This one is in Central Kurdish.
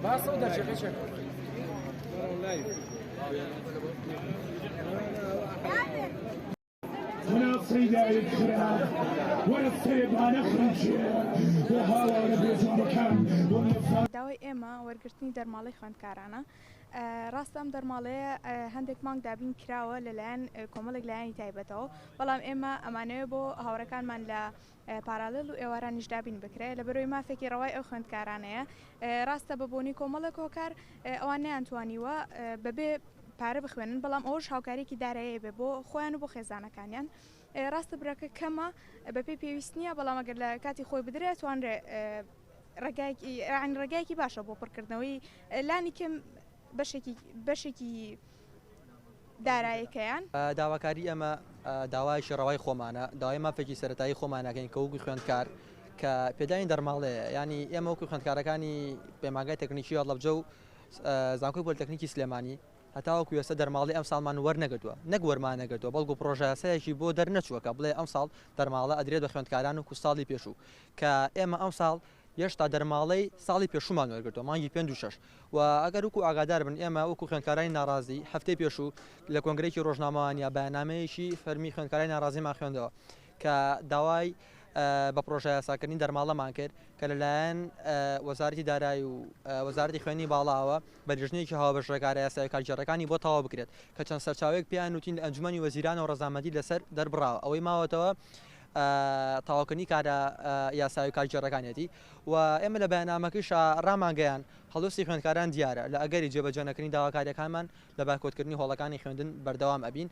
باسە و دەرجەکەی هنا صيدة الكرام والسيد هنخرج وهاوار بيزن مكان داوای ئێمە وەرگرتنی دەرماڵی خوێندکارانە ڕاستە ئەم دەرماڵەیە هەندێک مانگ دابین کراوە لەلایەن کۆمەڵێک لایەنی تایبەتەوە بەڵام ئێمە ئەمانەوە بۆ هاوڕەکانمان لە پارالل و ئێوارانیش دابین بکرێت لە بەرەوەی مافێکی ڕەوای ئەو خوێندکارانەیە ڕاستە بەبوونی کۆمەڵێک هۆکار ئەوان نەیانتوانیوە بەبێ پارە بخوێنن بەڵام ئەوش هاوکارێکی دارایە بێ بۆ خۆیان و بۆ خێزانەکانیان ڕاستە برەکە کەمە بەپێی پێویست نییە بەڵام ئەگەر لە کاتی خۆی بدرێت توانرێ ڕێگایەکی باشە بۆ پڕکردنەوەی لانی کەم بەشێکی دارایەکەیان داواکاری ئەمە داوایشی ڕەوای خۆمانە داوای مافێکی سەرەتایی خۆمانەکەین کە وەکو خوێندکار کە پێداین دەرماڵەیە ینی ئێمە وەکو خوێندکارەکانی پێماگای تەکنیکی هەڵەبجە و زانکۆی پۆلیتەکنیکی سلێمانی هەتاوەکو ئێستا دەرماڵی ئەم ساڵمان وەرنەگرتووە نەک وەرمانەگرتووە بەڵکو پرۆژەیەکی بۆ دەرنەچووەکە بڵێ ئەم ساڵ دەرماڵە ئەدرێت بە خوێندکاران و کوستاڵی پێشوو کە ئێمە ئەم ساڵ هێشتا دەرماڵەی ساڵی پێشومان وەرگرتووە مانگی 5 و ئەگەر وەکو ئاگادار بن ئێمە وەکو خوێندکارانی ناڕازی هەفتەی پێشوو لە کۆنگرێکی ڕۆژنامەوان یا بەیاننامەیەکی فەرمی خوێندکارانی ناڕازیمان خوێندەوە کە داوای بە پرۆژە یاساکردنی دەرماڵەمان کرد کە لەلایەن وەزارەتی دارایی و وەزارەتی خوێنی باڵاوە بەرژنێکی هاوبەشەکارە یاسای کارگەڕەکانی بۆ تەواو بکرێت کە چەند سەرچاوێک پێیان وتین لە ئەنجومەنی وەزیرانە و ڕەزامەندی لەسەر دەربڕاوە ئەوەی ماوەتەوە تاواکردنی کارە یاسای کارگەڕەکانێتی و ئێمە لە بەیاننامەکەیش ڕامانگەیان هەڵوستی خوێندکاران دیارە لە ئەگەری جێبەجێنەکردنی داواکاریەکانمان لە باکۆتکردنی هۆڵەکانی خوێندن بەردەوام ئەبین